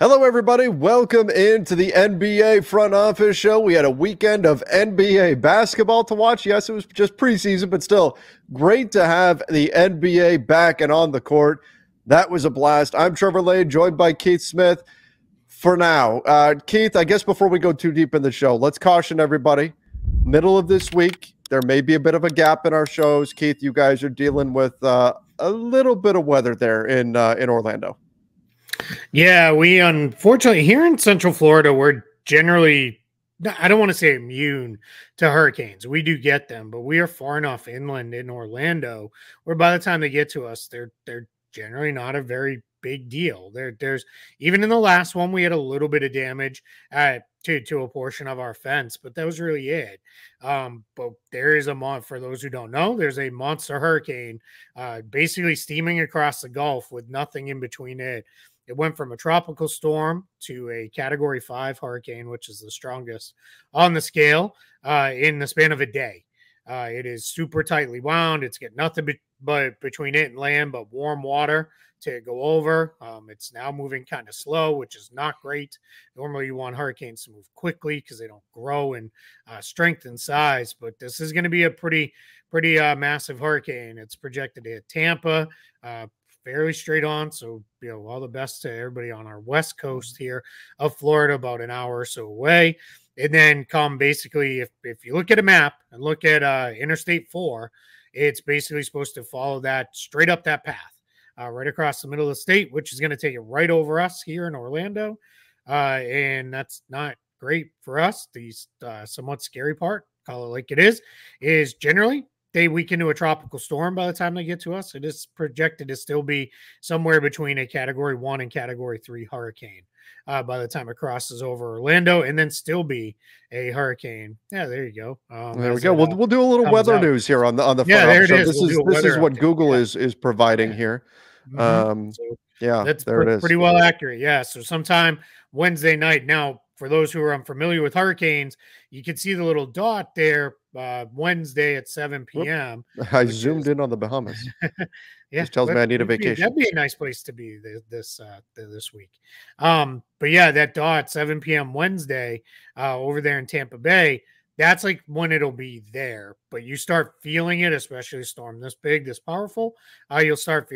Hello, everybody. Welcome into the NBA Front Office Show. We had a weekend of NBA basketball to watch. Yes, it was just preseason, but still great to have the NBA back and on the court. That was a blast. I'm Trevor Lane, joined by Keith Smith for now. Keith, I guess before we go too deep in the show, let's caution everybody. Middle of this week, there may be a bit of a gap in our shows. Keith, you guys are dealing with a little bit of weather there in Orlando. Yeah, we unfortunately here in Central Florida, we're generally, I don't want to say immune to hurricanes. We do get them, but we are far enough inland in Orlando where by the time they get to us, they're generally not a very big deal. There's even in the last one, we had a little bit of damage to a portion of our fence, but that was really it. But there is for those who don't know, there's a monster hurricane basically steaming across the Gulf with nothing in between it. It went from a tropical storm to a Category 5 hurricane, which is the strongest on the scale, in the span of a day. It is super tightly wound. It's got nothing but between it and land but warm water to go over. It's now moving kind of slow, which is not great. Normally you want hurricanes to move quickly because they don't grow in strength and size, but this is going to be a pretty massive hurricane. It's projected to hit Tampa, fairly straight on. So, all the best to everybody on our west coast here of Florida, about an hour or so away. And then come basically, if you look at a map and look at Interstate 4, it's basically supposed to follow that straight up that path, right across the middle of the state, which is going to take it right over us here in Orlando. And that's not great for us. The somewhat scary part, call it like it is generally they weaken to a tropical storm by the time they get to us. It is projected to still be somewhere between a Category 1 and Category 3 hurricane by the time it crosses over Orlando, and then still be a hurricane. Yeah, there you go. There we go. We'll do a little weather news here on the yeah. There it is. This is what Google is providing here. So yeah, that's there it is. Pretty well accurate. Yeah. So sometime Wednesday night. Now, for those who are unfamiliar with hurricanes, you can see the little dot there Wednesday at 7 p.m. I zoomed in on the Bahamas. Yeah, just tells me I need a vacation. That'd be a nice place to be this week. But yeah, that dot 7 p.m. Wednesday over there in Tampa Bay, that's like when it'll be there. But you start feeling it, especially a storm this big, this powerful, you'll start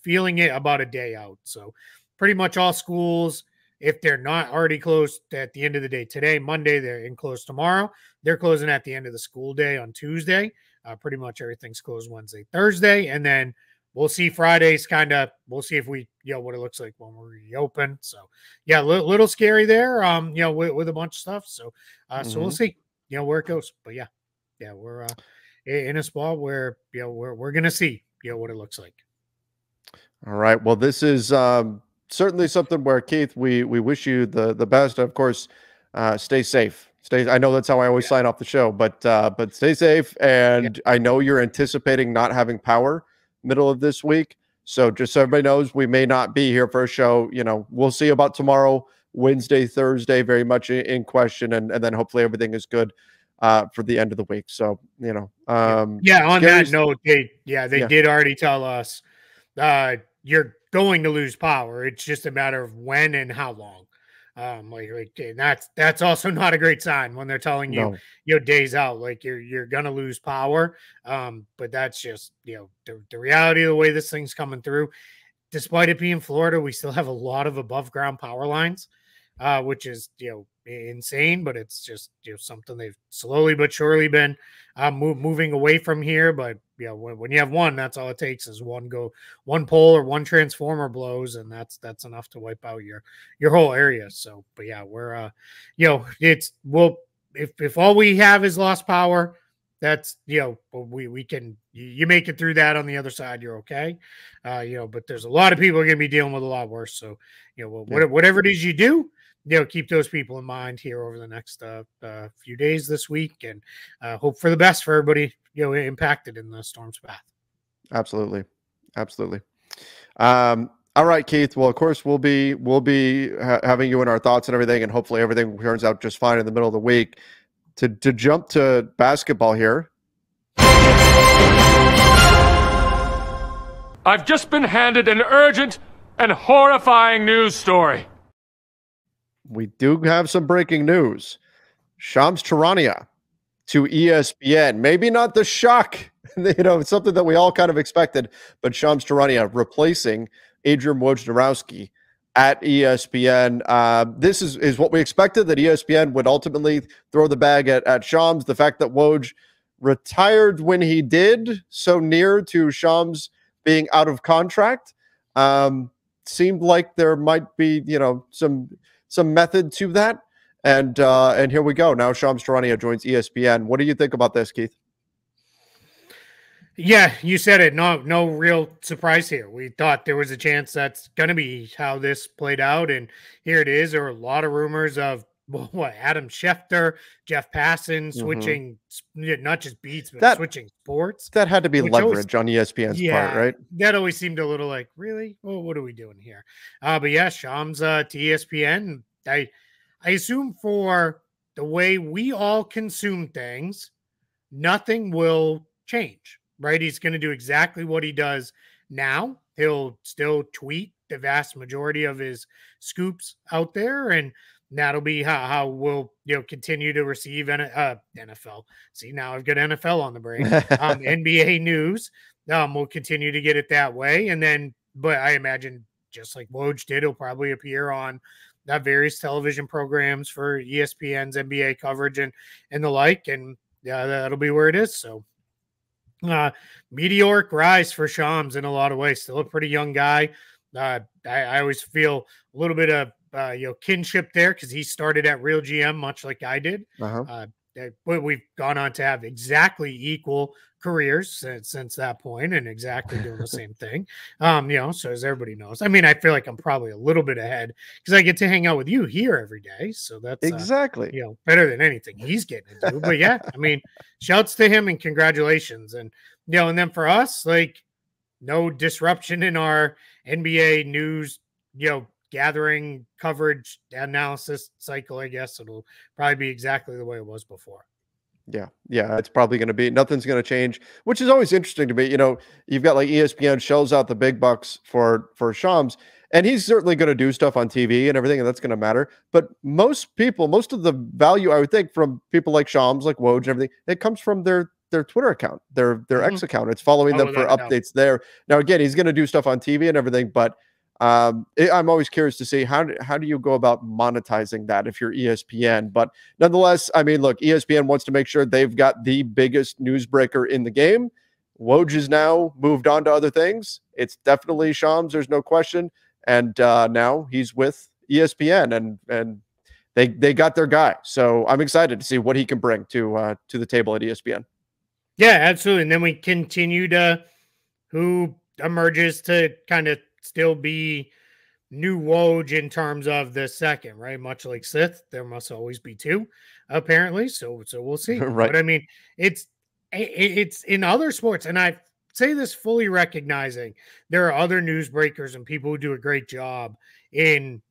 feeling it about a day out. So pretty much all schools, if they're not already closed at the end of the day today, Monday, they're closed tomorrow. They're closing at the end of the school day on Tuesday. Pretty much everything's closed Wednesday, Thursday. And then we'll see Fridays we'll see if we, what it looks like when we reopen. So, yeah, a little scary there, with a bunch of stuff. So, so we'll see, where it goes. But, yeah, we're in a spot where, we're going to see, what it looks like. All right. Well, this is certainly something where, Keith, we wish you the best. Of course, stay safe. I know that's how I always sign off the show, but stay safe. And I know you're anticipating not having power middle of this week. So just so everybody knows, we may not be here for a show. We'll see about tomorrow, Wednesday, Thursday, very much in question. And then hopefully everything is good for the end of the week. So, on that note, they did already tell us you're going to lose power. It's just a matter of when and how long. And that's also not a great sign when they're telling you, days out, like you're gonna lose power. But that's just the reality of the way this thing's coming through. Despite it being Florida, we still have a lot of above ground power lines, which is insane. But it's just something they've slowly but surely been moving away from here. But when you have one, that's all it takes is one pole or one transformer blows, and that's enough to wipe out your whole area. So, but yeah, we're if all we have is lost power, that's we can you make it through that on the other side, you're okay. But there's a lot of people are going to be dealing with a lot worse. So whatever it is you do, keep those people in mind here over the next few days this week, and hope for the best for everybody impacted in the storm's path. Absolutely. All right, Keith. Well, of course, we'll be having you in our thoughts and everything, and hopefully everything turns out just fine in the middle of the week. To jump to basketball here. I've just been handed an urgent and horrifying news story. We do have some breaking news. Shams Charania to ESPN. Maybe not the shock, it's something that we all kind of expected, but Shams Charania replacing Adrian Wojnarowski at ESPN. This is what we expected, that ESPN would ultimately throw the bag at Shams. The fact that Woj retired when he did, so near to Shams being out of contract, seemed like there might be, some method to that. And here we go. Now Shams Charania joins ESPN. What do you think about this, Keith? Yeah, you said it. No real surprise here. We thought there was a chance that's going to be how this played out, and here it is. There were a lot of rumors of Adam Schefter, Jeff Passan switching, not just beats, but switching sports. That had to be leverage on ESPN's part, right? That always seemed a little like, really? Well, what are we doing here? But yeah, Shams to ESPN. I assume for the way we all consume things, nothing will change, right? He's going to do exactly what he does now. He'll still tweet the vast majority of his scoops out there, and that'll be how we'll continue to receive NFL. See, now I've got NFL on the brain. NBA news. We'll continue to get it that way, and then, but I imagine just like Woj did, he'll probably appear on various television programs for ESPN's NBA coverage and the like, and that'll be where it is. So meteoric rise for Shams in a lot of ways. Still a pretty young guy. I always feel a little bit of kinship there because he started at Real GM much like I did. But we've gone on to have exactly equal careers since that point and exactly doing the same thing. So as everybody knows, I mean, I feel like I'm probably a little bit ahead because I get to hang out with you here every day. So that's exactly, better than anything he's getting to do. But yeah, I mean, shouts to him and congratulations. And, and then for us, like, no disruption in our NBA news, gathering, coverage, analysis cycle. I guess it'll probably be exactly the way it was before. Yeah, it's probably going to be, nothing's going to change, which is always interesting to me. You've got like ESPN shells out the big bucks for Shams, and he's certainly going to do stuff on TV and everything, and that's going to matter. But most of the value, I would think, from people like Shams, like Woj and everything, it comes from their Twitter account, their X account. It's following them for updates there. Now, again, he's going to do stuff on TV and everything, but I'm always curious to see how do you go about monetizing that if you're ESPN. But nonetheless, I mean, look, ESPN wants to make sure they've got the biggest newsbreaker in the game. Woj is now moved on to other things. It's definitely Shams, there's no question. And now he's with ESPN, and they got their guy. So I'm excited to see what he can bring to the table at ESPN. Yeah, absolutely. And then we continue to who emerges to kind of still be new Woj in terms of the second, right? Much like Sith, there must always be two, apparently. So we'll see. Right. But I mean, it's in other sports, and I say this fully recognizing there are other newsbreakers and people who do a great job in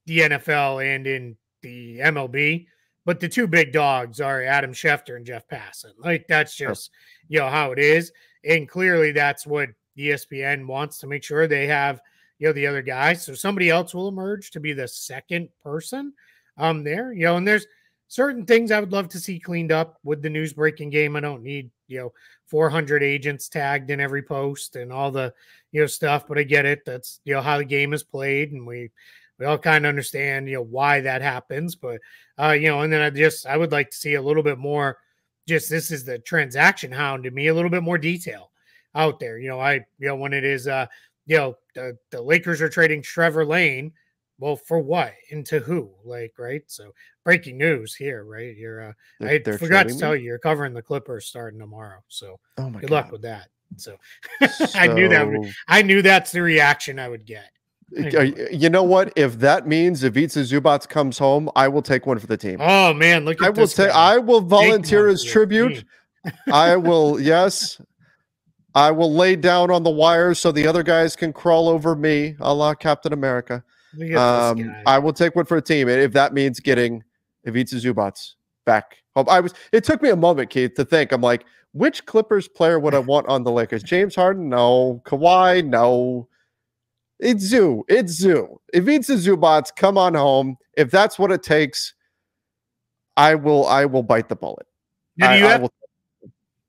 the NFL and in the MLB. But the two big dogs are Adam Schefter and Jeff Passan. Like, that's just, how it is. And clearly that's what ESPN wants to make sure they have, the other guy. So somebody else will emerge to be the second person there, and there's certain things I would love to see cleaned up with the news breaking game. I don't need, 400 agents tagged in every post and all the, stuff, but I get it. That's, how the game is played. And we all kind of understand, why that happens. But, and then I would like to see a little bit more, this is the transaction hound to me, a little bit more detail out there. When it is, the Lakers are trading Trevor Lane. Well, for what and to who? Like, right? So breaking news here, right? I forgot to tell you, you're covering the Clippers starting tomorrow. So good luck with that. So I knew that's the reaction I would get. You know what? If that means Ivica Zubac comes home, I will take one for the team. Oh man, look at this. I will volunteer as tribute. I will, yes. I will lay down on the wires so the other guys can crawl over me, a la Captain America. I will take one for a team, and if that means getting Ivica Zubac back home. It took me a moment, Keith, to think. I'm like, which Clippers player would I want on the Lakers? James Harden? No. Kawhi? No. It's Zoo. Ivica Zubac, come on home. if that's what it takes, I will bite the bullet. Now,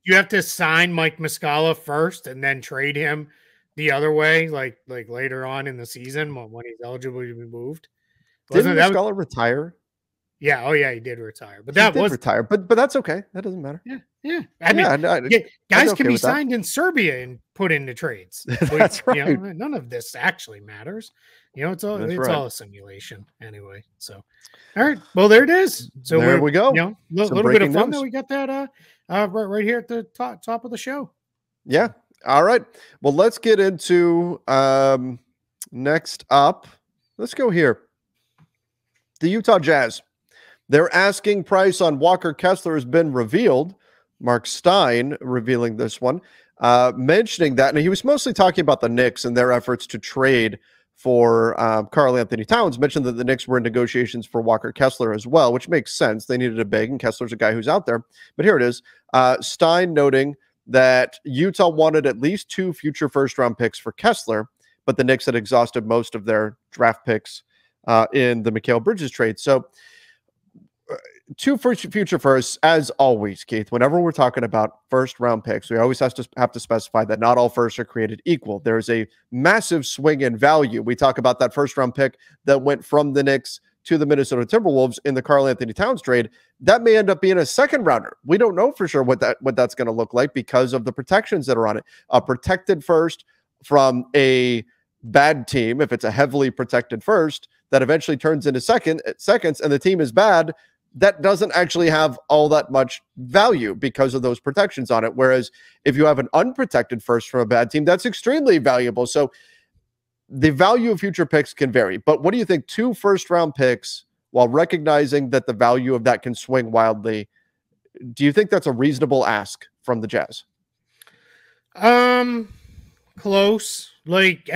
you have to sign Mike Muscala first and then trade him the other way, like later on in the season when he's eligible to be moved. Didn't Muscala retire? Yeah. Oh, yeah, he did retire. But he did retire. But that's okay. That doesn't matter. Yeah. Yeah. I mean, guys can be signed in Serbia and put into trades. That's right. You know, none of this actually matters. You know, it's all a simulation anyway. So, all right. Well, there it is. So there we go. You know, a little bit of fun that we got that right here at the top of the show. Yeah. All right. Well, let's get into next up. Let's go here. The Utah Jazz. Their asking price on Walker Kessler has been revealed. Mark Stein revealing this one, mentioning that. And he was mostly talking about the Knicks and their efforts to trade for Karl Anthony Towns. Mentioned that the Knicks were in negotiations for Walker Kessler as well, which makes sense. They needed a big, and Kessler's a guy who's out there. But here it is. Stein noting that Utah wanted at least 2 future first-round picks for Kessler, but the Knicks had exhausted most of their draft picks in the Mikal Bridges trade. So 2 future firsts, as always, Keith. Whenever we're talking about first-round picks, we always have to specify that not all firsts are created equal. There is a massive swing in value. We talk about that first-round pick that went from the Knicks to the Minnesota Timberwolves in the Karl Anthony Towns trade. That may end up being a second-rounder. We don't know for sure what that's going to look like because of the protections that are on it. A protected first from a bad team, if it's a heavily protected first, that eventually turns into seconds, and the team is bad, that doesn't actually have all that much value because of those protections on it. Whereas if you have an unprotected first from a bad team, that's extremely valuable. So the value of future picks can vary. But what do you think? 2 first-round picks, while recognizing that the value of that can swing wildly, do you think that's a reasonable ask from the Jazz? Close. Like,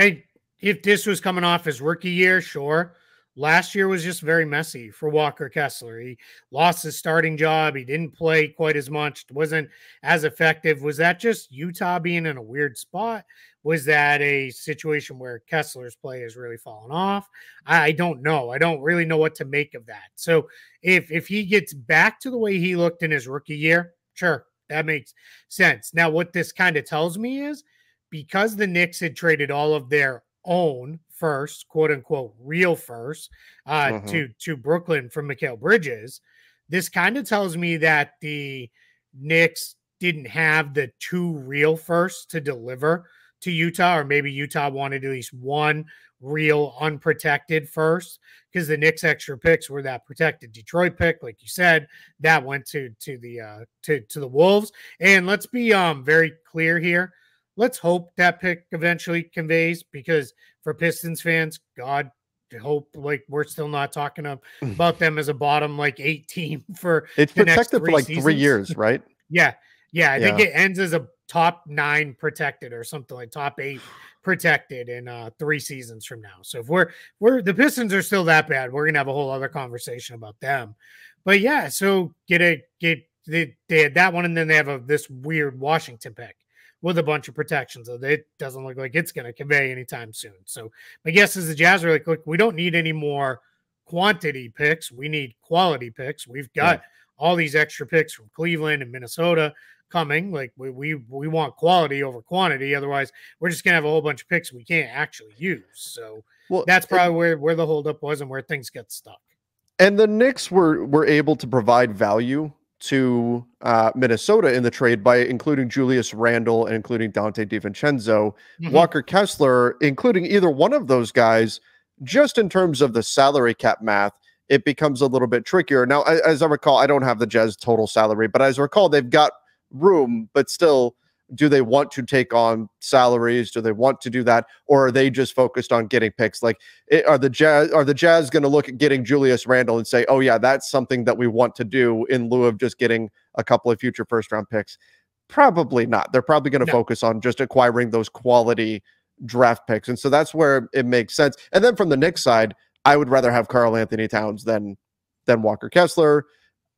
if this was coming off his rookie year, sure. Last year was just very messy for Walker Kessler. He lost his starting job. He didn't play quite as much. Wasn't as effective. Was that just Utah being in a weird spot? Was that a situation where Kessler's play has really fallen off? I don't know. I don't really know what to make of that. So if he gets back to the way he looked in his rookie year, sure, that makes sense. Now, what this kind of tells me is because the Knicks had traded all of their own first, quote unquote, real first to Brooklyn from Mikal Bridges, this kind of tells me that the Knicks didn't have the 2 real firsts to deliver to Utah, or maybe Utah wanted at least 1 real unprotected first, because the Knicks extra picks were that protected Detroit pick, like you said, that went to the Wolves. And let's be very clear here. Let's hope that pick eventually conveys, because for Pistons fans, God, hope like we're still not talking about them as a bottom 8 team for it's the protected next 3 for seasons. 3 years, right? Yeah. I think it ends as a top 9 protected or something, like top 8 protected in 3 seasons from now. So if we're the Pistons are still that bad, we're gonna have a whole other conversation about them. But yeah, so they had that one, and then they have this weird Washington pick with a bunch of protections. So it doesn't look like it's going to convey anytime soon. So my guess is the Jazz are like, look, we don't need any more quantity picks. We need quality picks. We've got all these extra picks from Cleveland and Minnesota coming. Like we want quality over quantity. Otherwise, we're just going to have a whole bunch of picks we can't actually use. So that's probably where the holdup was and where things get stuck. And the Knicks were able to provide value to Minnesota in the trade by including Julius Randle and including Dante DiVincenzo. Walker Kessler, including either one of those guys, just in terms of the salary cap math, it becomes a little bit trickier. Now, as I recall, I don't have the Jazz total salary, but as I recall, they've got room, but still, do they want to take on salaries? Do they want to do that? Or are they just focused on getting picks? Like, are the Jazz going to look at getting Julius Randle and say, oh yeah, that's something that we want to do in lieu of just getting a couple of future first-round picks? Probably not. They're probably going to focus on just acquiring those quality draft picks. And so that's where it makes sense. And then from the Knicks side, I would rather have Karl Anthony Towns than Walker Kessler.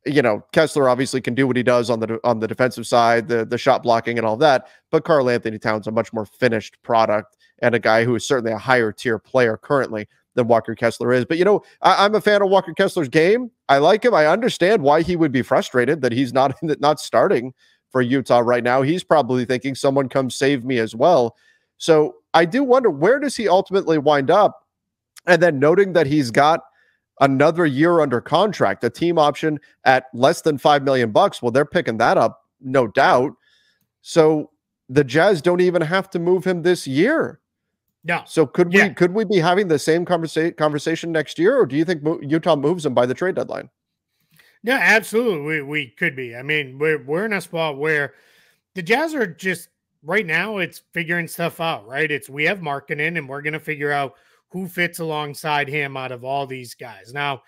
You know, Kessler obviously can do what he does on the defensive side, the shot blocking and all that, but Karl Anthony Towns a much more finished product and a guy who is certainly a higher tier player currently than Walker Kessler is. But, I'm a fan of Walker Kessler's game. I like him. I understand why he would be frustrated that he's not starting for Utah right now. He's probably thinking someone come save me as well. So I do wonder, where does he ultimately wind up? And then noting that he's got another year under contract, a team option at less than $5 million. Well, they're picking that up, no doubt. So the Jazz don't even have to move him this year. No. So could we be having the same conversation next year, or do you think Utah moves him by the trade deadline? Yeah, absolutely. We could be. I mean, we're in a spot where the Jazz are just right now. It's figuring stuff out, right? We have Markkanen, and we're going to figure out who fits alongside him out of all these guys. Now,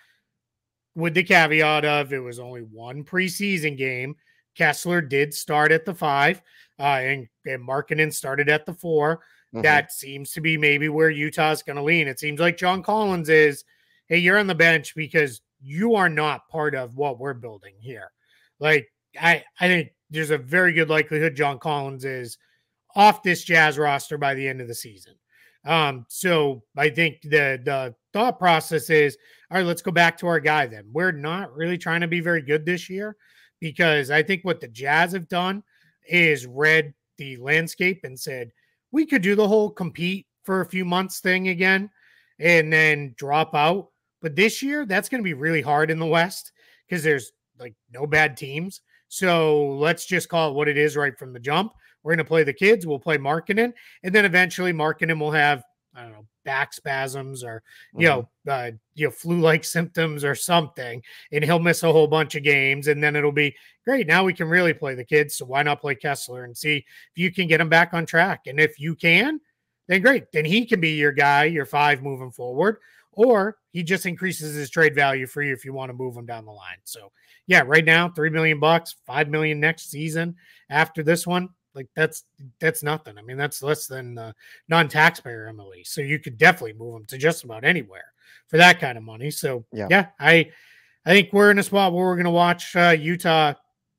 with the caveat of it was only one preseason game, Kessler did start at the 5, and Markkanen started at the 4. Mm-hmm. That seems to be maybe where Utah's going to lean. It seems like John Collins is, hey, you're on the bench because you are not part of what we're building here. Like, I think there's a very good likelihood John Collins is off this Jazz roster by the end of the season. So I think the thought process is, all right, let's go back to our guy then. We're not really trying to be very good this year, because I think what the Jazz have done is read the landscape and said, we could do the whole compete for a few months thing again and then drop out. But this year, that's going to be really hard in the West because there's like no bad teams. So let's just call it what it is right from the jump. We're going to play the kids. We'll play Markkanen. And then eventually Markkanen will have, I don't know, back spasms or, flu-like symptoms or something. And he'll miss a whole bunch of games. And then it'll be great. Now we can really play the kids. So why not play Kessler and see if you can get him back on track? And if you can, then great. Then he can be your guy, your 5 moving forward. Or he just increases his trade value for you if you want to move him down the line. So yeah, right now, $3 million, $5 million next season after this one. Like that's nothing. I mean, that's less than non-taxpayer MLE. So you could definitely move him to just about anywhere for that kind of money. So yeah, I think we're in a spot where we're going to watch Utah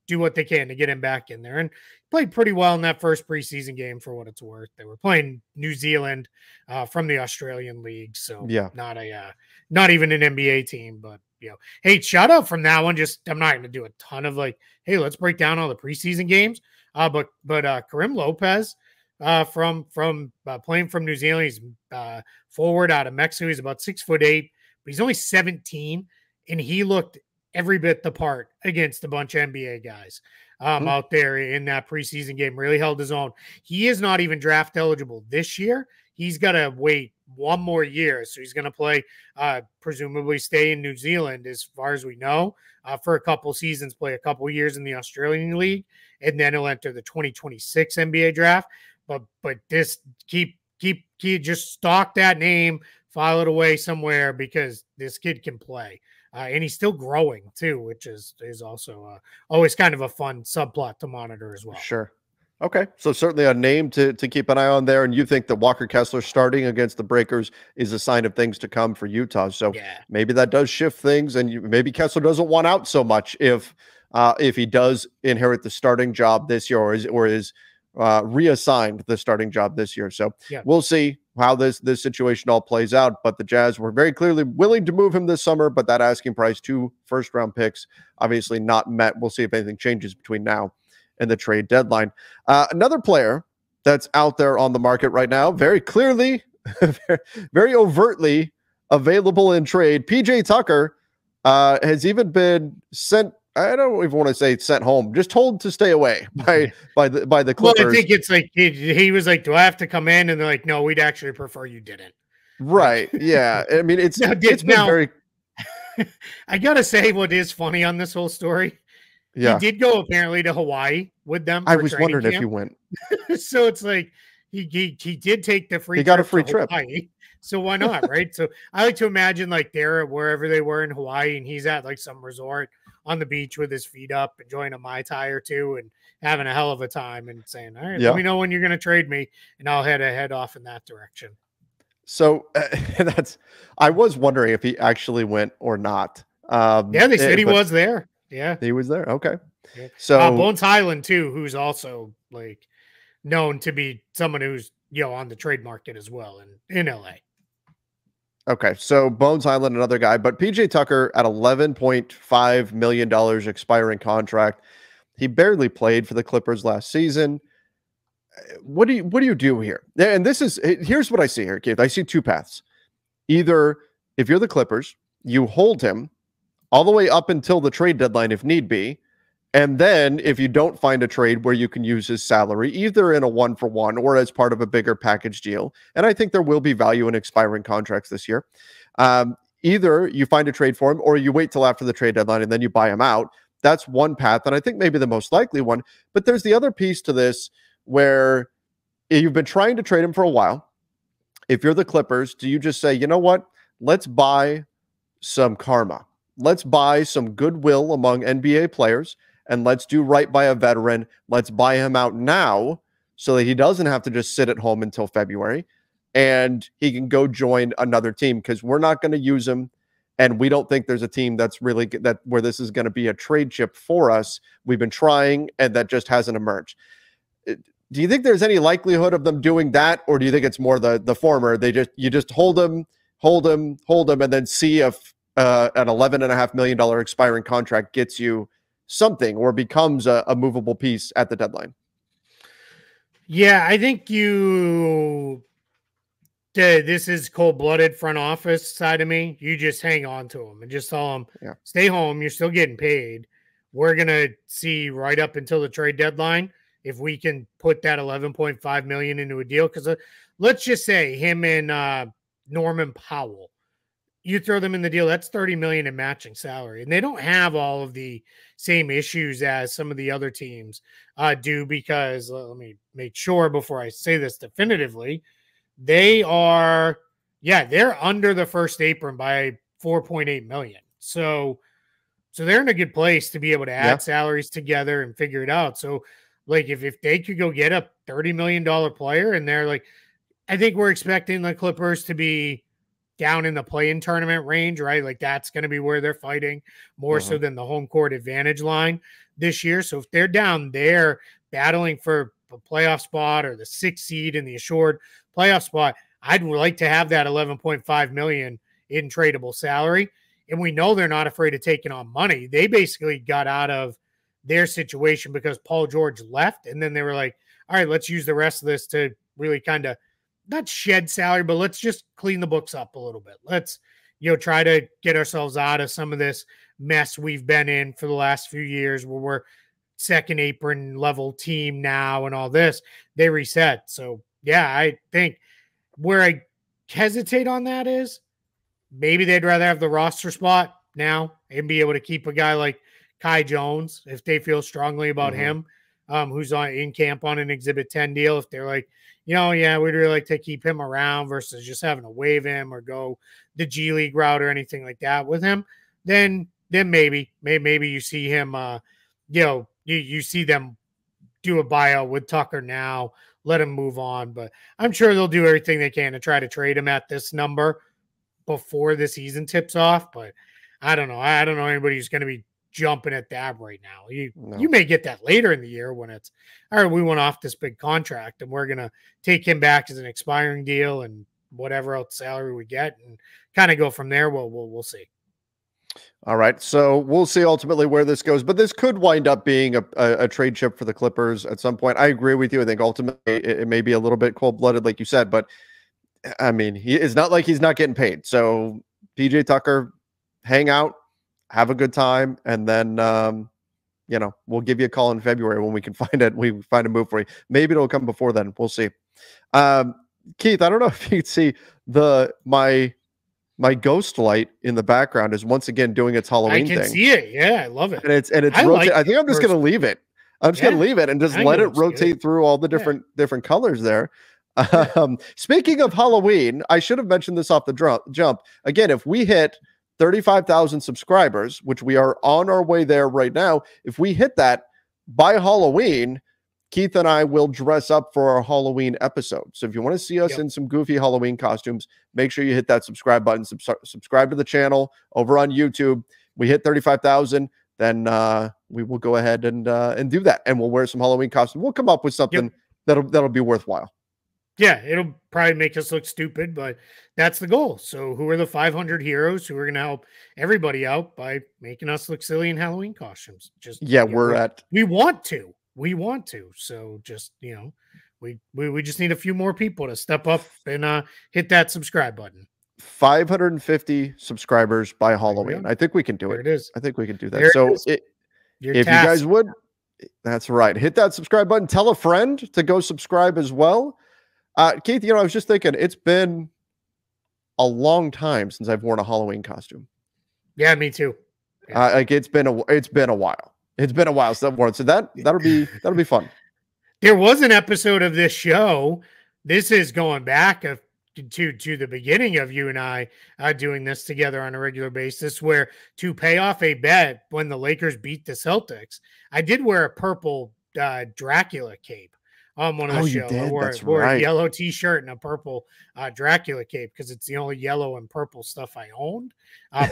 do what they can to get him back in there, and played pretty well in that first preseason game for what it's worth. They were playing New Zealand from the Australian League, so not even an NBA team, but hey, shout out from that one. Just I'm not going to do a ton of hey, let's break down all the preseason games. But Karim Lopez from playing from New Zealand, he's forward out of Mexico. He's about 6'8", but he's only 17, and he looked every bit the part against a bunch of NBA guys out there in that preseason game. Really held his own. He is not even draft eligible this year. He's got to wait one more year, so he's going to play, presumably stay in New Zealand as far as we know, for a couple seasons, play a couple years in the Australian League, and then he'll enter the 2026 NBA draft. But this keep just stock that name, file it away somewhere, because this kid can play. And he's still growing too, which is also always kind of a fun subplot to monitor as well. Sure. Okay. So certainly a name to keep an eye on there. And you think that Walker Kessler starting against the Breakers is a sign of things to come for Utah. So maybe that does shift things, and maybe Kessler doesn't want out so much if he does inherit the starting job this year, or is reassigned the starting job this year. So we'll see how this situation all plays out. But the Jazz were very clearly willing to move him this summer, but that asking price, 2 first-round picks, obviously not met. We'll see if anything changes between now and the trade deadline. Another player that's out there on the market right now, very clearly, very overtly available in trade, PJ Tucker, has even been sent, I don't even want to say sent home, just told to stay away by the Clippers. Well, I think it's like he was like, do I have to come in? And they're like, no, we'd actually prefer you didn't. Right. Yeah. I mean, it's been very. I gotta say, what is funny on this whole story, he did go apparently to Hawaii with them. I was wondering if he went. So it's like he did take the free. He got a free trip. Hawaii, so why not, right? So I like to imagine like they're wherever they were in Hawaii, and he's at like some resort on the beach with his feet up, enjoying a Mai Tai or two, and having a hell of a time, and saying, "All right, let me know when you're going to trade me, and I'll head off in that direction." So I was wondering if he actually went or not. They said he was there. Yeah, he was there. Okay. Yeah. So Bones Highland too, who's also like known to be someone who's on the trade market as well in LA. Okay, so Bones Highland, another guy, but PJ Tucker at $11.5 million expiring contract. He barely played for the Clippers last season. What do you do here? And here's what I see here, Keith. I see two paths. Either if you're the Clippers, you hold him all the way up until the trade deadline if need be. And then if you don't find a trade where you can use his salary, either in a 1-for-1 or as part of a bigger package deal, and I think there will be value in expiring contracts this year, either you find a trade for him or you wait till after the trade deadline and then you buy him out. That's one path, and I think maybe the most likely one. But there's the other piece to this where you've been trying to trade him for a while. If you're the Clippers, do you just say, you know what? Let's buy some karma. Let's buy some goodwill among NBA players, and let's do right by a veteran. Let's buy him out now so that he doesn't have to just sit at home until February and he can go join another team, because we're not going to use him. And we don't think there's a team that's really that where this is going to be a trade chip for us. We've been trying, and that just hasn't emerged. Do you think there's any likelihood of them doing that, or do you think it's more the former? You just hold him, and then see if an $11.5 million expiring contract gets you something or becomes a movable piece at the deadline? Yeah, I think this is cold-blooded front office side of me. You just hang on to them and just tell them, stay home. You're still getting paid. We're going to see right up until the trade deadline if we can put that $11.5 million into a deal. Because let's just say him and Norman Powell, you throw them in the deal, that's $30 million in matching salary. And they don't have all of the same issues as some of the other teams do, because let me make sure before I say this definitively, they're under the first apron by $4.8 million. So they're in a good place to be able to add salaries together and figure it out. So like if they could go get a $30 million player, and they're like, I think we're expecting the Clippers to be down in the play-in tournament range, right? Like that's going to be where they're fighting more so than the home court advantage line this year. So if they're down there battling for a playoff spot or the 6th seed in the assured playoff spot, I'd like to have that $11.5 million in tradable salary. And we know they're not afraid of taking on money. They basically got out of their situation because Paul George left. And then they were like, all right, let's use the rest of this to really kind of not shed salary, but let's just clean the books up a little bit. Let's, try to get ourselves out of some of this mess we've been in for the last few years where we're second apron level team now and all this. They reset. So yeah, I think where I hesitate on that is maybe they'd rather have the roster spot now and be able to keep a guy like Kai Jones if they feel strongly about him, who's in camp on an Exhibit 10 deal. If they're like, we'd really like to keep him around versus just having to waive him or go the G League route or anything like that with him, then maybe you see him, you see them do a buyout with Tucker now, let him move on. But I'm sure they'll do everything they can to try to trade him at this number before the season tips off. But I don't know. I don't know anybody who's going to be jumping at that right now. You may get that later in the year when it's, all right, we went off this big contract and we're going to take him back as an expiring deal and whatever else salary we get and kind of go from there. We'll see. All right. So we'll see ultimately where this goes, but this could wind up being a trade chip for the Clippers at some point. I agree with you. I think ultimately it may be a little bit cold-blooded, like you said, but I mean, it's not like he's not getting paid. So PJ Tucker, hang out, have a good time, and then we'll give you a call in February when we can find it. We find a move for you. Maybe it'll come before then. We'll see. Keith, I don't know if you can see my ghost light in the background is once again doing its Halloween thing. I can see it. Yeah, I love it. And it's rotating. I think I'm just going to leave it. I'm just going to leave it and just let it rotate through all the different colors there. Speaking of Halloween, I should have mentioned this off the jump. Again, if we hit 35,000 subscribers, which we are on our way there right now, if we hit that by Halloween, Keith and I will dress up for our Halloween episode. So if you want to see us in some goofy Halloween costumes, make sure you hit that subscribe button, subscribe to the channel over on YouTube. We hit 35,000, then we will go ahead and do that, and we'll wear some Halloween costumes. We'll come up with something that'll be worthwhile. Yeah, it'll probably make us look stupid, but that's the goal. So who are the 500 heroes who are going to help everybody out by making us look silly in Halloween costumes? Just, Yeah, you know, we're at we want to. We want to. So just, you know, we just need a few more people to step up and hit that subscribe button. 550 subscribers by Halloween. I think we can do There it. it is. I think we can do that. There So Your if you task. guys would, that's right. Hit that subscribe button. Tell a friend to go subscribe as well. Keith, you know, I was just thinking it's been a long time since I've worn a Halloween costume. Yeah, me too. Yeah. Like it's been a while. It's been a while since I've worn. So that'll be fun. There was an episode of this show. This is going back to the beginning of you and I doing this together on a regular basis, where to pay off a bet when the Lakers beat the Celtics, I did wear a purple Dracula cape on one of the shows. I wore a yellow t-shirt and a purple Dracula cape because it's the only yellow and purple stuff I owned.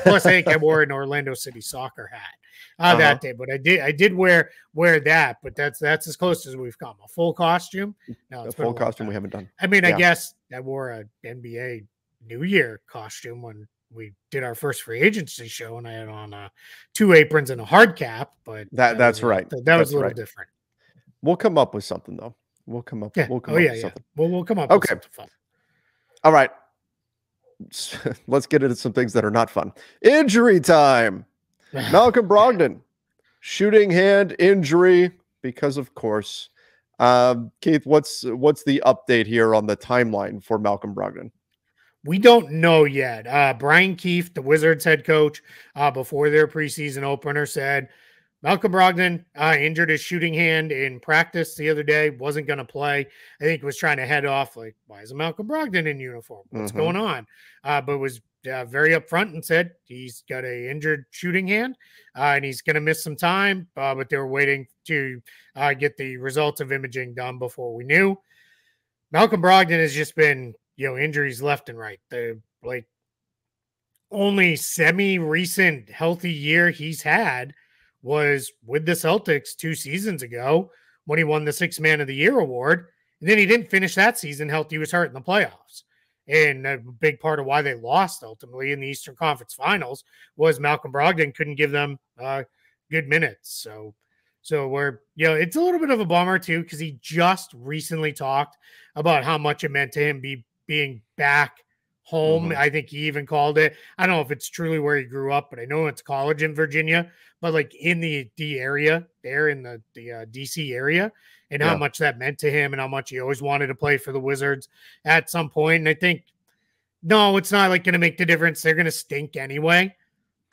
Plus, I think I wore an Orlando City soccer hat that day. But I did wear that. But that's as close as we've come. A full costume. No, it's a full costume we haven't done. I mean, I guess I wore a NBA New Year costume when we did our first free agency show, and I had on 2 aprons and a hard cap. But that's right. That was a little different. We'll come up with something though. We'll come up. Yeah. We'll come up with something. We'll come up with something fun. All right. Let's get into some things that are not fun. Injury time. Malcolm Brogden, shooting hand injury because of course. Keith, what's the update here on the timeline for Malcolm Brogden? We don't know yet. Brian Keefe, the Wizards head coach, before their preseason opener said Malcolm Brogden injured his shooting hand in practice the other day, wasn't going to play. I think was trying to head off like, why is Malcolm Brogden in uniform? What's going on? But was very upfront and said he's got an injured shooting hand and he's going to miss some time. But they were waiting to get the results of imaging done before we knew. Malcolm Brogden has just been, injuries left and right. The only semi-recent healthy year he's had was with the Celtics 2 seasons ago when he won the 6th Man of the Year award. And then he didn't finish that season healthy. He was hurt in the playoffs. And a big part of why they lost ultimately in the Eastern Conference Finals was Malcolm Brogden couldn't give them good minutes. So we're, it's a little bit of a bummer too, because he just recently talked about how much it meant to him being back home. I think he even called it. I don't know if it's truly where he grew up, but I know it's college in Virginia, but like in the area there in the DC area, and how much that meant to him and how much he always wanted to play for the Wizards at some point. And I think, no, it's not like going to make the difference. They're going to stink anyway.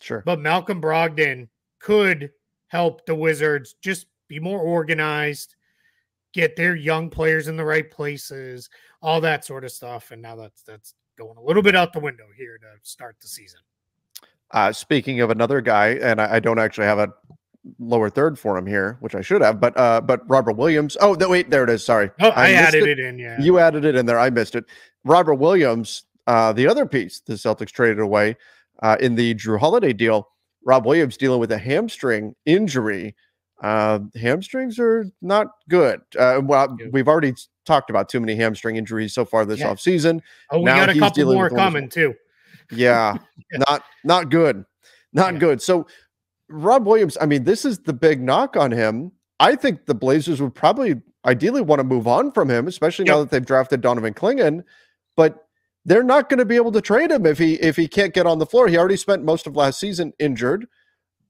Sure. But Malcolm Brogden could help the Wizards just be more organized, get their young players in the right places, all that sort of stuff. And now that's going a little bit out the window here to start the season. Speaking of another guy, and I don't actually have a lower third for him here, which I should have, but Robert Williams. Oh, wait, there it is. Sorry. Oh, I added it in. Yeah. You added it in there. I missed it. Robert Williams, the other piece the Celtics traded away in the Drew Holiday deal. Rob Williams dealing with a hamstring injury. Hamstrings are not good. We've already talked about too many hamstring injuries so far this offseason. Oh, we got a couple more coming too. Yeah, not good. Not good. So Rob Williams, I mean, this is the big knock on him. I think the Blazers would probably ideally want to move on from him, especially now that they've drafted Donovan Clingan, but they're not going to be able to trade him if he can't get on the floor. He already spent most of last season injured.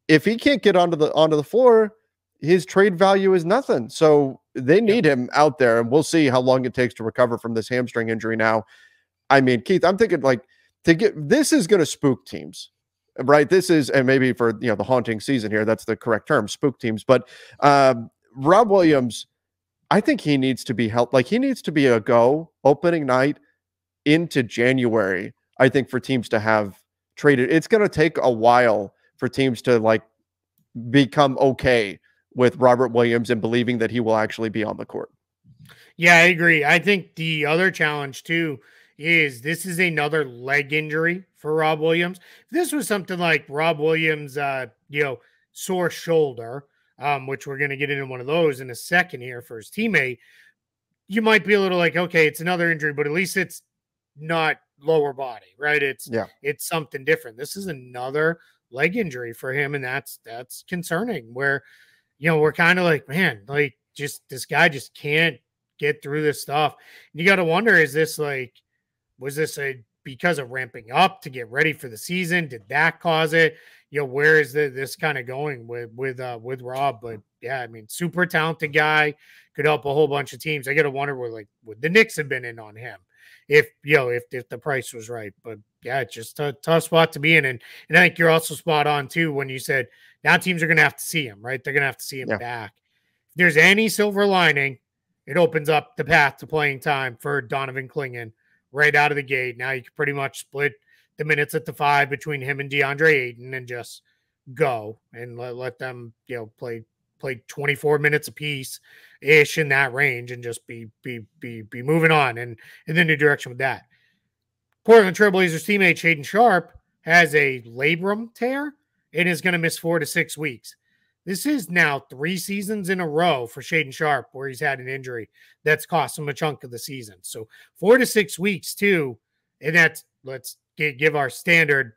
If he can't get onto the floor, his trade value is nothing. So they need him out there, and we'll see how long it takes to recover from this hamstring injury now. I mean, Keith, I'm thinking this is going to spook teams, right? This is, and maybe for, the haunting season here, that's the correct term, spook teams. But Rob Williams, I think he needs to be helped. Like, he needs to be a go opening night into January, I think, for teams to have traded. It's going to take a while for teams to become okay with Robert Williams and believing that he will actually be on the court. Yeah, I agree. I think the other challenge too is this is another leg injury for Rob Williams. If this was something like Rob Williams, sore shoulder, which we're going to get into one of those in a second here for his teammate, you might be a little like, okay, it's another injury, but at least it's not lower body, right? It's something different. This is another leg injury for him, and that's concerning. Where we're kind of like, man, like just this guy just can't get through this stuff. And you got to wonder, is this like, was this because of ramping up to get ready for the season? Did that cause it? Where is this kind of going with Rob? But yeah, I mean, super talented guy, could help a whole bunch of teams. I got to wonder where would the Knicks have been in on him if the price was right. But yeah, it's just a tough spot to be in. And I think you're also spot on too when you said now teams are going to have to see him, right? They're going to have to see him back. If there's any silver lining, it opens up the path to playing time for Donovan Clingan right out of the gate. Now you can pretty much split the minutes at the 5 between him and DeAndre Ayton and just go and let them, play 24 minutes apiece ish in that range and just be moving on and in the new direction with that. Portland Trailblazers teammate Shaden Sharp has a labrum tear and is going to miss 4 to 6 weeks. This is now 3 seasons in a row for Shaden Sharp where he's had an injury that's cost him a chunk of the season. So 4 to 6 weeks too, and that's, let's give our standard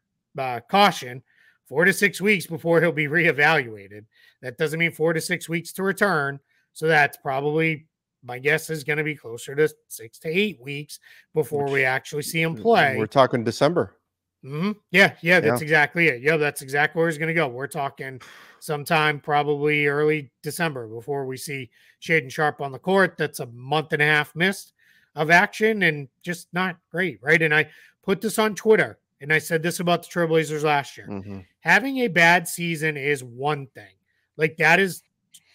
caution, 4 to 6 weeks before he'll be reevaluated. That doesn't mean 4 to 6 weeks to return. So that's probably, my guess is going to be closer to 6 to 8 weeks before we actually see him play. We're talking December. Mm-hmm. Yeah, that's exactly it. Yeah, that's exactly where he's going to go. We're talking sometime probably early December before we see Shaden Sharp on the court. That's a month and a half missed of action and just not great, right? And I put this on Twitter, and I said this about the Trailblazers last year. Mm-hmm. Having a bad season is one thing. Like that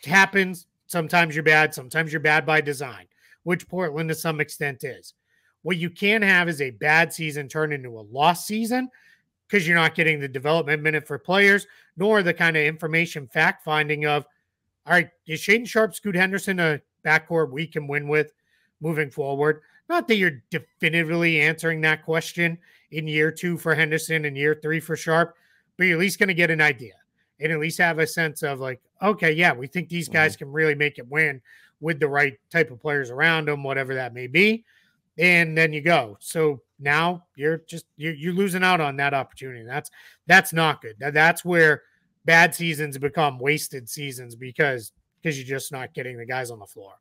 happens. Sometimes you're bad by design, which Portland to some extent is. What you can have is a bad season turn into a lost season because you're not getting the development minute for players, nor the kind of information fact-finding of, all right, is Shaden Sharp, Scoot Henderson a backcourt we can win with moving forward? Not that you're definitively answering that question in year 2 for Henderson and year 3 for Sharp, but you're at least going to get an idea and at least have a sense of like, okay, yeah, we think these guys can really make it win with the right type of players around them, whatever that may be. And then you go. So now you're losing out on that opportunity. That's not good. That's where bad seasons become wasted seasons because you're just not getting the guys on the floor.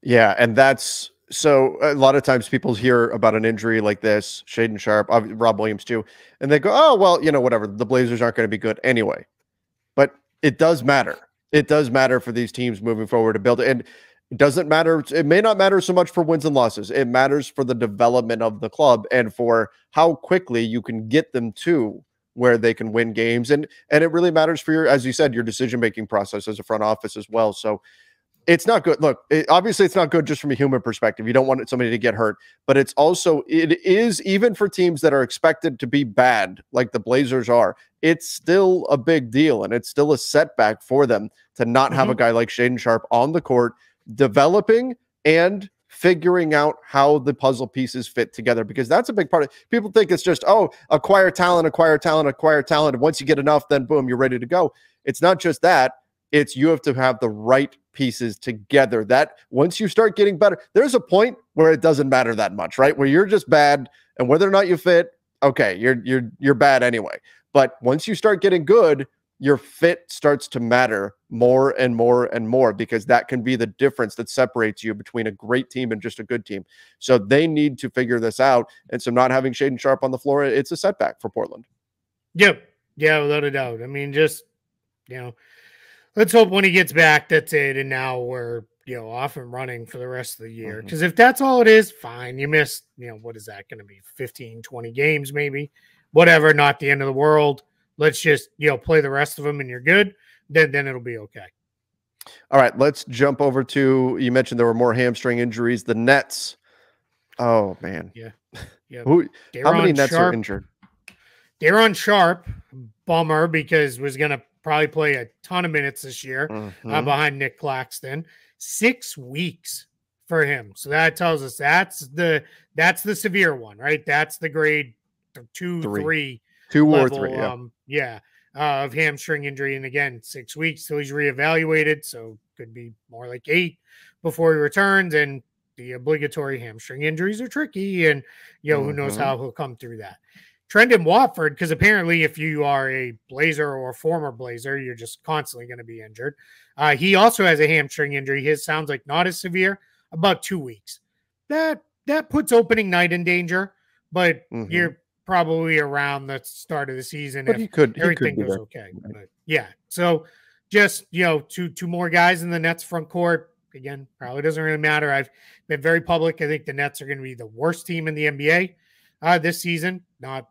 Yeah, and that's so a lot of times people hear about an injury like this, Shaden Sharp, Rob Williams too, and they go, oh, well, whatever. The Blazers aren't going to be good anyway. But it does matter. It does matter for these teams moving forward to build it. And it doesn't matter. It may not matter so much for wins and losses. It matters for the development of the club and for how quickly you can get them to where they can win games. And it really matters for your, as you said, your decision-making process as a front office as well. So it's not good. Look, obviously it's not good just from a human perspective. You don't want somebody to get hurt, but it is even for teams that are expected to be bad, like the Blazers are, it's still a big deal. And it's still a setback for them to not have a guy like Shaden Sharp on the court, developing and figuring out how the puzzle pieces fit together, because that's a big part of it. People think it's just, acquire talent. And once you get enough, then boom, you're ready to go. It's not just that. It's you have to have the right pieces together. That once you start getting better, there's a point where it doesn't matter that much, right? Where you're just bad, and whether or not you fit, okay, you're bad anyway. But once you start getting good, your fit starts to matter more and more and more, because that can be the difference that separates you between a great team and just a good team. So they need to figure this out. And so not having Shaden Sharp on the floor, it's a setback for Portland. Yep. Yeah, without a doubt. I mean, just, let's hope when he gets back, that's it. And now we're, off and running for the rest of the year. Because if that's all it is, fine. You missed, what is that going to be? 15, 20 games maybe? Whatever, not the end of the world. Let's just, play the rest of them and you're good. Then it'll be okay. All right, let's jump over to, you mentioned there were more hamstring injuries. The Nets. Oh, man. Yeah. How many Nets are injured? Daron Sharp, bummer, because was going to probably play a ton of minutes this year behind Nick Claxton. 6 weeks for him. So that tells us that's the severe one, right? That's the grade 2, 3. 2 level, or 3, of hamstring injury. And again, 6 weeks till he's reevaluated. So could be more like 8 before he returns. And the obligatory hamstring injuries are tricky, and who knows Mm-hmm. how he'll come through that. Trendon Watford, because apparently if you are a Blazer or a former Blazer, you're just constantly going to be injured. He also has a hamstring injury. His sounds like not as severe, about 2 weeks. That puts opening night in danger, but you're probably around the start of the season but if he could everything be goes there. okay. But yeah, so just two more guys in the Nets front court. Again, probably doesn't really matter. I've been very public. I think the Nets are going to be the worst team in the NBA this season. Not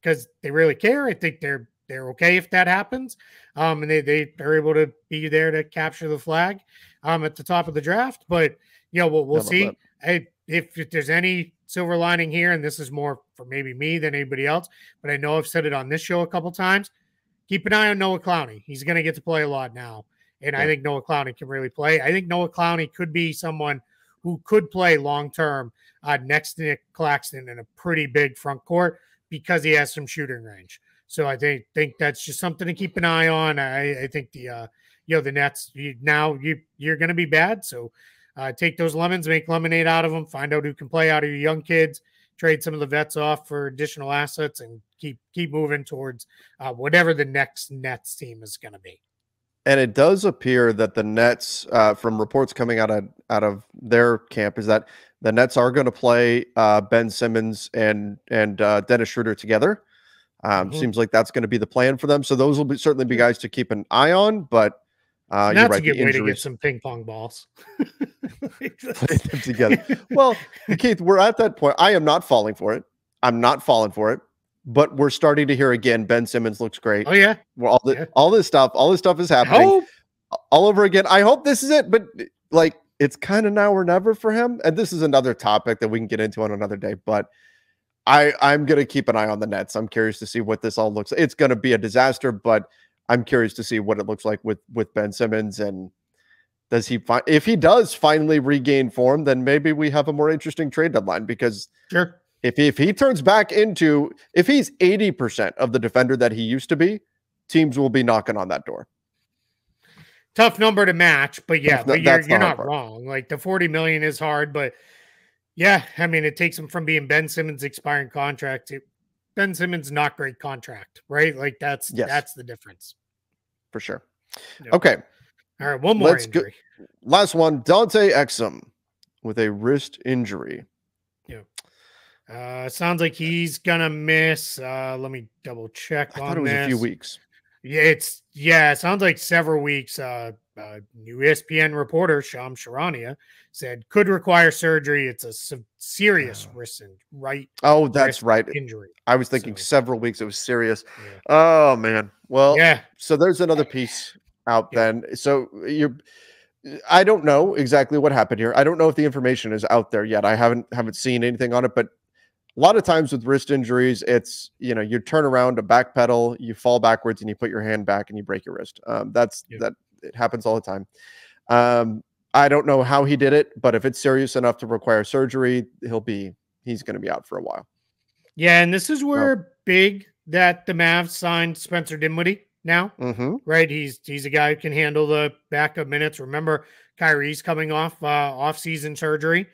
because they really care. I think they're okay if that happens. And they're able to be there to capture the flag at the top of the draft. But we'll see. If there's any silver lining here, and this is more for maybe me than anybody else, but I know I've said it on this show a couple times. Keep an eye on Noah Clowney. He's going to get to play a lot now. And I think Noah Clowney can really play. I think Noah Clowney could be someone who could play long-term next to Nick Claxton in a pretty big front court because he has some shooting range. So I think that's just something to keep an eye on. I think the Nets, you're going to be bad. So take those lemons, make lemonade out of them, find out who can play out of your young kids, trade some of the vets off for additional assets, and keep moving towards whatever the next Nets team is going to be. And it does appear that the Nets, from reports coming out of their camp, is that the Nets are going to play Ben Simmons and Dennis Schroeder together. Seems like that's going to be the plan for them. So those will certainly be guys to keep an eye on. But that's right, a good way to get some ping pong balls. Put them together. Well, Keith, we're at that point. I am not falling for it. I'm not falling for it. But we're starting to hear again. Ben Simmons looks great. Oh yeah, all this stuff is happening all over again. I hope this is it, but like it's kind of now or never for him. And this is another topic that we can get into on another day. But I'm gonna keep an eye on the Nets. I'm curious to see what this all looks like. It's gonna be a disaster, but I'm curious to see what it looks like with Ben Simmons, and does he if he does finally regain form, then maybe we have a more interesting trade deadline because sure. If he turns back into, if he's 80% of the defender that he used to be, teams will be knocking on that door. Tough number to match, but yeah, but you're not wrong. Like the 40 million is hard, but yeah, I mean, it takes him from being Ben Simmons' expiring contract to Ben Simmons' not great contract, right? Like that's the difference. For sure. Yep. Okay. All right, one more injury. Last one, Dante Exum with a wrist injury. Yeah. Sounds like he's gonna miss. Let me double check. I thought it was a few weeks. Yeah, it sounds like several weeks. New ESPN reporter Shams Charania said could require surgery. It's a serious wrist right. Oh, that's right. Injury. I was thinking several weeks. It was serious. Yeah. Oh man. Well, yeah. So there's another piece out then. So I don't know exactly what happened here. I don't know if the information is out there yet. I haven't seen anything on it, but a lot of times with wrist injuries, it's, you turn around to backpedal, you fall backwards and you put your hand back and you break your wrist. That it happens all the time. I don't know how he did it, but if it's serious enough to require surgery, he's going to be out for a while. Yeah. And this is where big that the Mavs signed Spencer Dinwiddie now, right? He's a guy who can handle the backup minutes. Remember, Kyrie's coming off season surgery.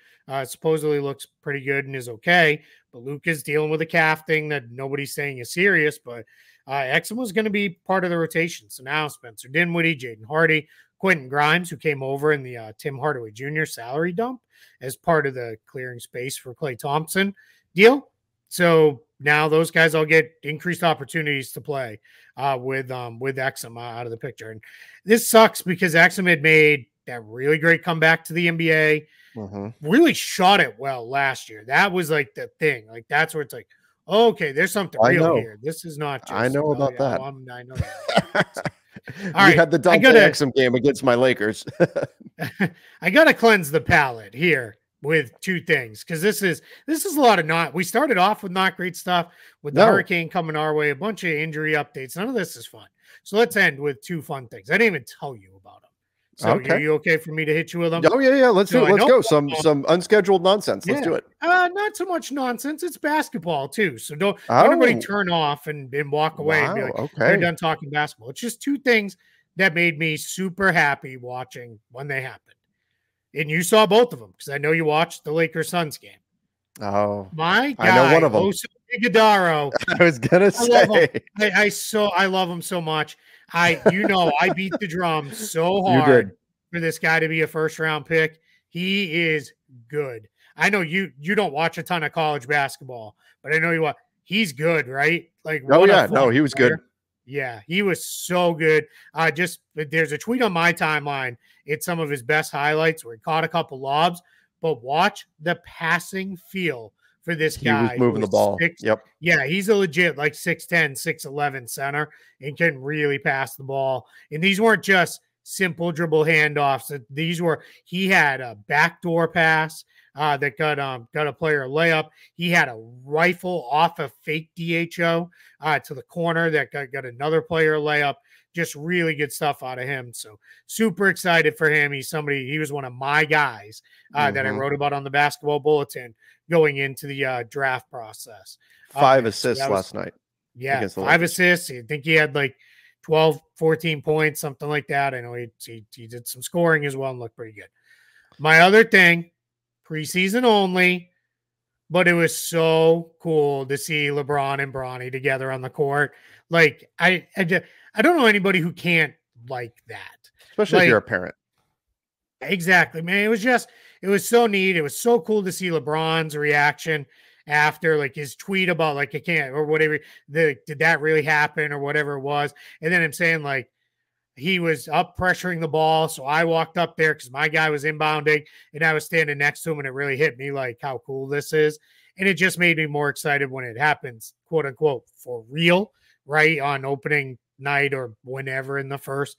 Supposedly looks pretty good and is okay, but Luke is dealing with a calf thing that nobody's saying is serious, but Exum was going to be part of the rotation. So now Spencer Dinwiddie, Jaden Hardy, Quentin Grimes, who came over in the Tim Hardaway Jr. salary dump as part of the clearing space for Klay Thompson deal. So now those guys all get increased opportunities to play with Exum out of the picture. And this sucks because Exum had made that really great comeback to the NBA. Really shot it well last year. That was like the thing. Like that's where it's like, okay, there's something real here. This is not just, I know about that. I know that. All right, had the Dante Exum game against my Lakers. I gotta cleanse the palate here with two things because this is a lot of we started off with not great stuff with the hurricane coming our way, a bunch of injury updates. None of this is fun. So let's end with two fun things. I didn't even tell you about them. So are you okay for me to hit you with them? Oh yeah. Let's do it. Let's go. Some unscheduled nonsense. Let's do it. Not so much nonsense. It's basketball too. So don't everybody turn off and walk away and be like, they're done talking basketball. It's just two things that made me super happy watching when they happened. and you saw both of them because I know you watched the Lakers Suns game. Oh, My I know guy, one of them. Oso Ighodaro. I was gonna I love him. say I love him so much. I beat the drum so you hard did. for this guy to be a first round pick. He is good. I know you don't watch a ton of college basketball, but I know you watch. He's good, right? Like, Oh what a yeah, no, fun he was player. good. Yeah, he was so good. There's a tweet on my timeline. It's some of his best highlights where he caught a couple lobs, but watch the passing feel for this He was guy. moving the ball. Yep. Yeah, he's a legit like 6'10", 6'11" center and can really pass the ball. And these weren't just simple dribble handoffs. He had a backdoor pass that got a player a layup. He had a rifle off a fake DHO to the corner that got another player a layup. Just really good stuff out of him. So super excited for him. He was one of my guys that I wrote about on the Basketball Bulletin going into the draft process. 5 assists last night. Yeah, 5 assists. I think he had like 12, 14 points, something like that. I know he did some scoring as well and looked pretty good. My other thing, preseason only, but it was so cool to see LeBron and Bronny together on the court. Like, I don't know anybody who can't like that. Especially if you're a parent. Exactly, man. It was so neat. It was so cool to see LeBron's reaction after, like, his tweet about, like, I can't, or whatever, did that really happen or whatever it was. And then I'm saying, like, he was up pressuring the ball. So I walked up there because my guy was inbounding and I was standing next to him, and it really hit me like how cool this is. And it just made me more excited when it happens, quote unquote, for real, right? On opening night or whenever in the first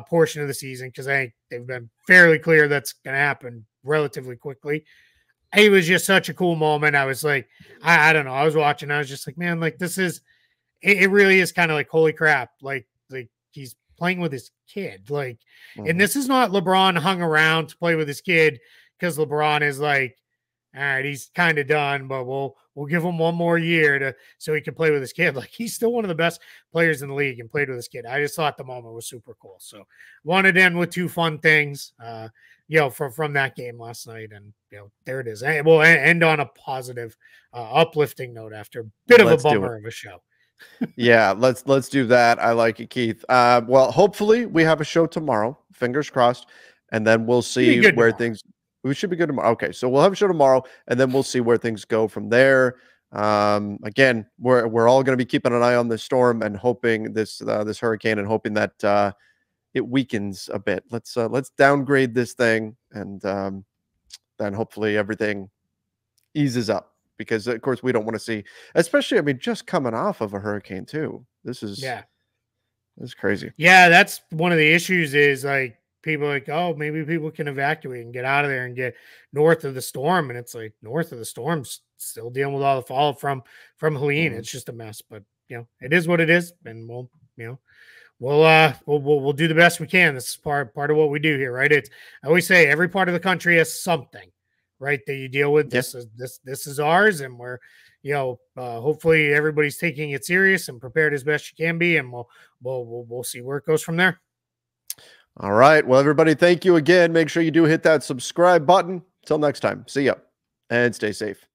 portion of the season, because I think they've been fairly clear that's going to happen relatively quickly. It was just such a cool moment. I was like, I don't know. I was watching. I was just like, man, like it really is kind of like, holy crap. Like he's playing with his kid. Like, and this is not LeBron hung around to play with his kid because LeBron is like, all right, he's kind of done, but we'll give him one more year so he can play with his kid. Like, he's still one of the best players in the league and played with his kid. I just thought the moment was super cool. So wanted to end with 2 fun things, from that game last night. And, there it is. And we'll end on a positive, uplifting note after a bit of a bummer of a show. Yeah, let's do that. I like it, Keith. Well, hopefully we have a show tomorrow. Fingers crossed. And then we'll see where things... We should be good tomorrow. Okay, so we'll have a show tomorrow, and then we'll see where things go from there. Again, we're all going to be keeping an eye on this storm and hoping this hurricane, and hoping that it weakens a bit. Let's downgrade this thing, and then hopefully everything eases up. Because of course we don't want to see, especially, I mean, just coming off of a hurricane too. This is crazy. Yeah, that's one of the issues. Is like, people are like, oh, maybe people can evacuate and get out of there and get north of the storm. And it's like, north of the storm's still dealing with all the fallout from Helene. It's just a mess, but it is what it is. And we'll do the best we can. This is part of what we do here, right? I always say every part of the country has something, right, that you deal with. This is ours. And we're, hopefully everybody's taking it serious and prepared as best you can be. And we'll see where it goes from there. All right. Well, everybody, thank you again. Make sure you do hit that subscribe button. Till next time. See ya and stay safe.